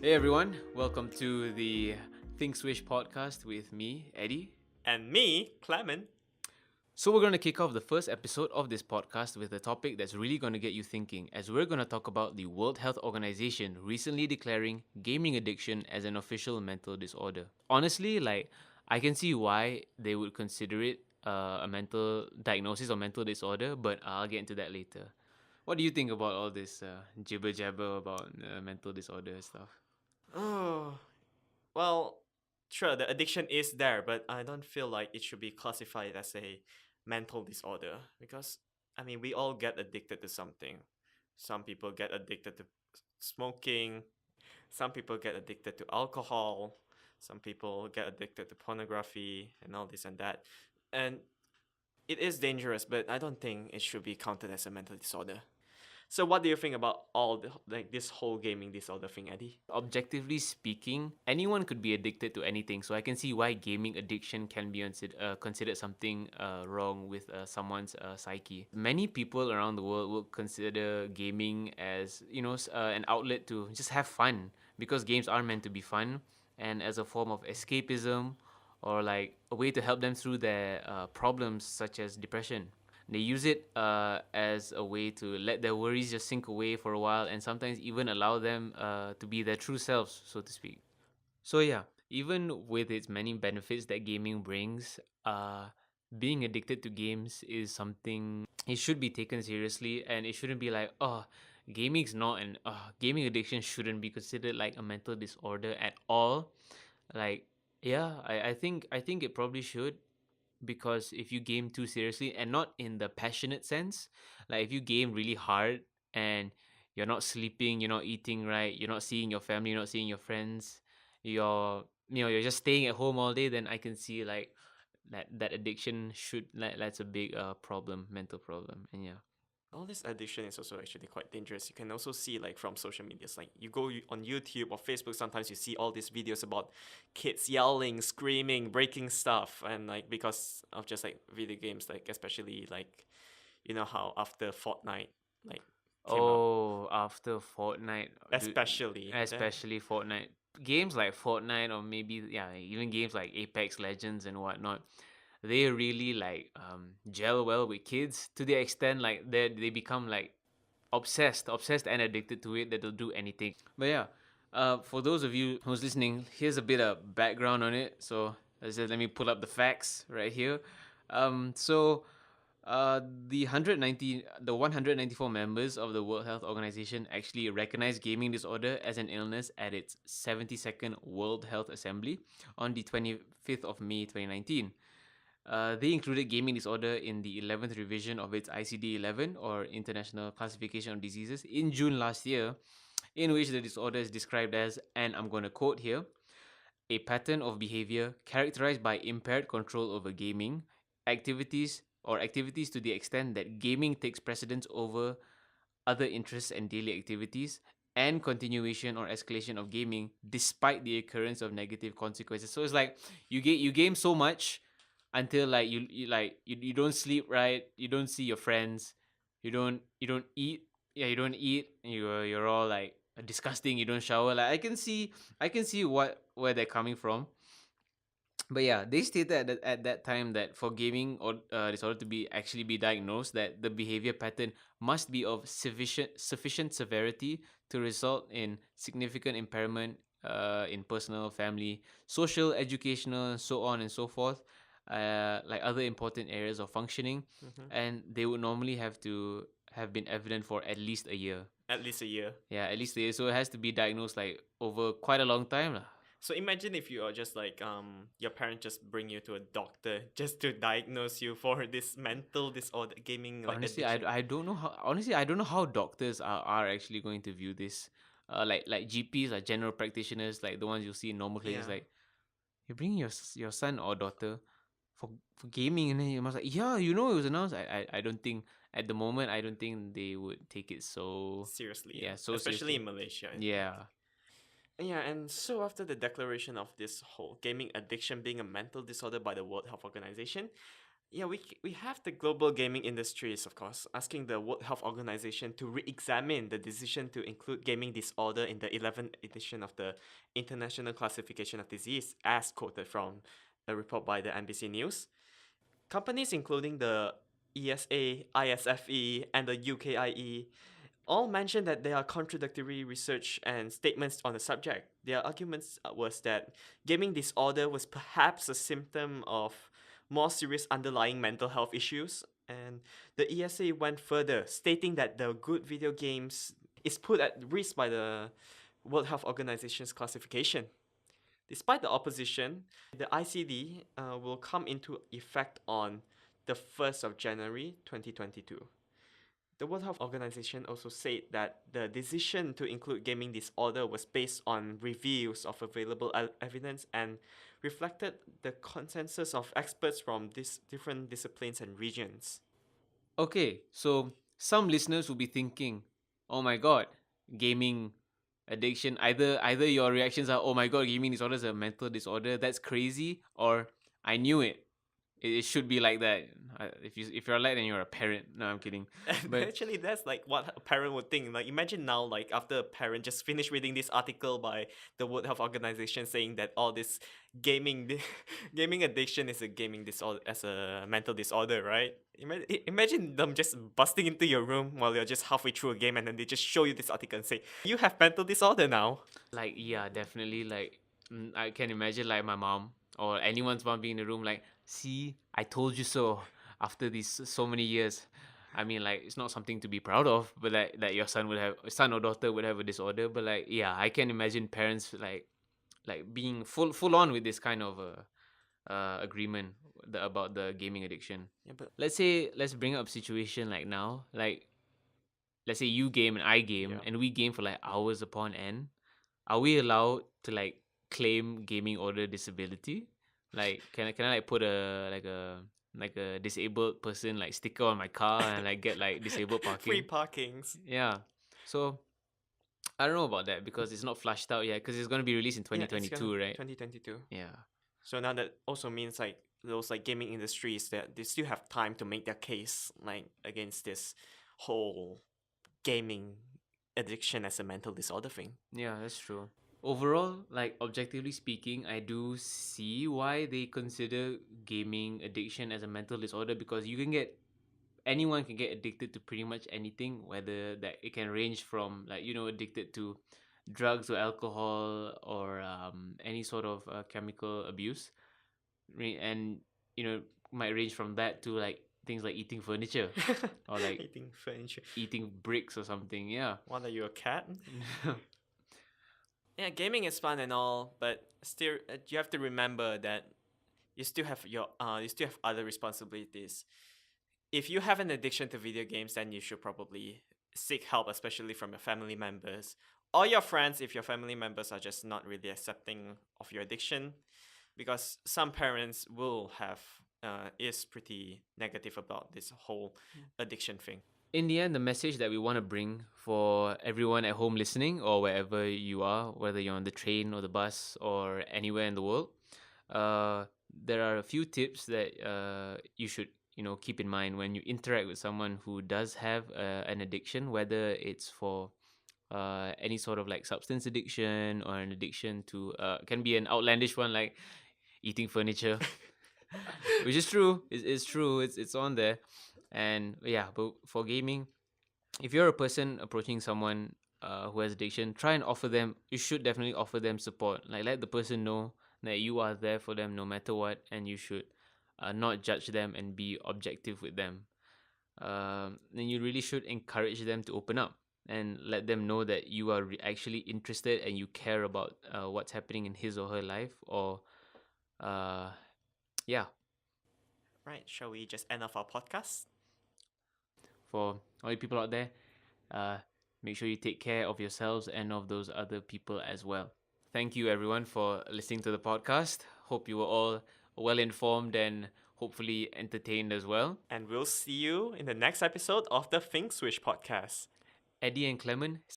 Hey everyone, welcome to the ThinkSwish podcast with me, Eddie. And me, Clement. So, we're going to kick off the first episode of this podcast with a topic that's really going to get you thinking, as we're going to talk about the World Health Organization recently declaring gaming addiction as an official mental disorder. Honestly, I can see why they would consider it a mental diagnosis or mental disorder, but I'll get into that later. What do you think about all this jibber jabber about mental disorder and stuff? Oh, well, sure, the addiction is there, but I don't feel like it should be classified as a mental disorder because, I mean, we all get addicted to something. Some people get addicted to smoking, some people get addicted to alcohol, some people get addicted to pornography, and all this and that. And it is dangerous, but I don't think it should be counted as a mental disorder. So, what do you think about all this whole gaming disorder thing, Eddie? Objectively speaking, anyone could be addicted to anything. So I can see why gaming addiction can be considered something wrong with someone's psyche. Many people around the world will consider gaming as an outlet to just have fun because games are meant to be fun and as a form of escapism or like a way to help them through their problems such as depression. They use it as a way to let their worries just sink away for a while and sometimes even allow them to be their true selves, so to speak. So, yeah, even with its many benefits that gaming brings, being addicted to games is something it should be taken seriously and it shouldn't be like, oh, gaming's not an gaming addiction shouldn't be considered like a mental disorder at all. Like, yeah, I think it probably should because if you game too seriously and not in the passionate sense, like if you game really hard and you're not sleeping, you're not eating right, you're not seeing your family, you're not seeing your friends, you're just staying at home all day, then I can see like that addiction should like that's a big problem, mental problem. And yeah. All this addiction is also actually quite dangerous. You can also see like from social medias, like you go on YouTube or Facebook, sometimes you see all these videos about kids yelling, screaming, breaking stuff, and like because of just like video games, like especially like you know how after Fortnite like came out, Oh, after Fortnite, dude, especially that. especially Fortnite. Games like Fortnite or maybe yeah, even games like Apex Legends and whatnot, they really like gel well with kids to the extent like they become like obsessed and addicted to it that they'll do anything. But yeah, for those of you who's listening, here's a bit of background on it. So let me pull up the facts right here. So uh, the 194 members of the World Health Organization actually recognized gaming disorder as an illness at its 72nd World Health Assembly on the 25th of May 2019. They included gaming disorder in the 11th revision of its ICD-11 or International Classification of Diseases in June last year, in which the disorder is described as, and I'm going to quote here, a pattern of behavior characterized by impaired control over gaming activities to the extent that gaming takes precedence over other interests and daily activities and continuation or escalation of gaming despite the occurrence of negative consequences. So it's like you game so much until like you don't sleep right, you don't see your friends, you don't eat, yeah, you don't eat, you're all like disgusting, you don't shower. Like I can see where they're coming from. But yeah, they stated at that time that for gaming or disorder to be diagnosed, that the behavior pattern must be of sufficient severity to result in significant impairment in personal, family, social, educational, and so on and so forth, like other important areas of functioning, Mm-hmm. and they would normally have to have been evident for at least a year. At least a year. Yeah, at least a year. So it has to be diagnosed like over quite a long time, lah. So imagine if you are just like your parents just bring you to a doctor just to diagnose you for this mental disorder, gaming like Honestly, addiction. I don't know how doctors are actually going to view this. Like GPs, like general practitioners, like the ones you see in normal clinics, Yeah. like you're bringing your son or daughter for gaming, and then you must like, yeah, it was announced. I don't think at the moment, I don't think they would take it so, Seriously, yeah. yeah, so Especially seriously. in Malaysia, I think. Yeah. Yeah, and so after the declaration of this whole gaming addiction being a mental disorder by the World Health Organization, Yeah, we have the global gaming industries, of course, asking the World Health Organization to re-examine the decision to include gaming disorder in the 11th edition of the International Classification of Disease, as quoted from a report by the NBC News. Companies including the ESA, ISFE, and the UKIE all mentioned that there are contradictory research and statements on the subject. Their arguments was that gaming disorder was perhaps a symptom of more serious underlying mental health issues, and the ESA went further, stating that the good video games is put at risk by the World Health Organization's classification. Despite the opposition, the ICD will come into effect on the 1st of January 2022. The World Health Organization also said that the decision to include gaming disorder was based on reviews of available evidence and reflected the consensus of experts from these different disciplines and regions. Okay, so some listeners will be thinking, "Oh my god, gaming addiction." Either your reactions are, "Oh my god, gaming disorder is a mental disorder. That's crazy," or "I knew it. It should be like that." If you're like, then you're a parent. No, I'm kidding. And But actually, that's like what a parent would think. Like, imagine now, like after a parent just finished reading this article by the World Health Organization saying that all this gaming addiction is a gaming disorder, as a mental disorder, right? Imagine them just busting into your room while you're just halfway through a game, and then they just show you this article and say, "You have mental disorder now." like, yeah, definitely. Like, I can imagine like my mom or anyone's mom being in the room, like, "See, I told you so." After these so many years, I mean, like, it's not something to be proud of, but like that your son or daughter would have a disorder. But like, yeah, I can imagine parents like being full on with this kind of agreement about the gaming addiction. Yeah, but Let's bring up a situation like now, like let's say you game and I game yeah. and we game for like hours upon end. Are we allowed to like claim gaming order disability? Like, can I like put a disabled person like sticker on my car and like get like disabled Free parking? parkings. Yeah. So I don't know about that because it's not flushed out yet because it's gonna be released in Yeah, it's gonna 2022, right? 2022. Yeah. So now that also means like those like gaming industries that they still have time to make their case like against this whole gaming addiction as a mental disorder thing. Yeah, that's true. Overall, like objectively speaking, I do see why they consider gaming addiction as a mental disorder because anyone can get addicted to pretty much anything, whether that it can range from like addicted to drugs or alcohol or any sort of chemical abuse, and might range from that to like things like eating furniture or like Eating furniture. eating bricks or something. Yeah. What are you, a cat? Yeah, gaming is fun and all, but still you have to remember that you still have other responsibilities. If you have an addiction to video games, then you should probably seek help, especially from your family members or your friends if your family members are just not really accepting of your addiction, because some parents will have is pretty negative about this whole addiction thing. In the end, the message that we want to bring for everyone at home listening or wherever you are, whether you're on the train or the bus or anywhere in the world, there are a few tips that you should keep in mind when you interact with someone who does have an addiction, whether it's for any sort of like substance addiction or an addiction to can be an outlandish one like eating furniture, which is true. It's true. It's on there, and yeah. But for gaming, if you're a person approaching someone who has addiction, try and offer them. You should definitely offer them support. Like let the person know that you are there for them no matter what, and you should not judge them and be objective with them. Then you really should encourage them to open up and let them know that you are actually interested and you care about what's happening in his or her life. Or uh, yeah, Right? Shall we just end off our podcast? for all you people out there, uh, make sure you take care of yourselves and of those other people as well. Thank you, everyone, for listening to the podcast. Hope you were all well informed and hopefully entertained as well. And we'll see you in the next episode of the ThinkSwish podcast. Eddie and Clement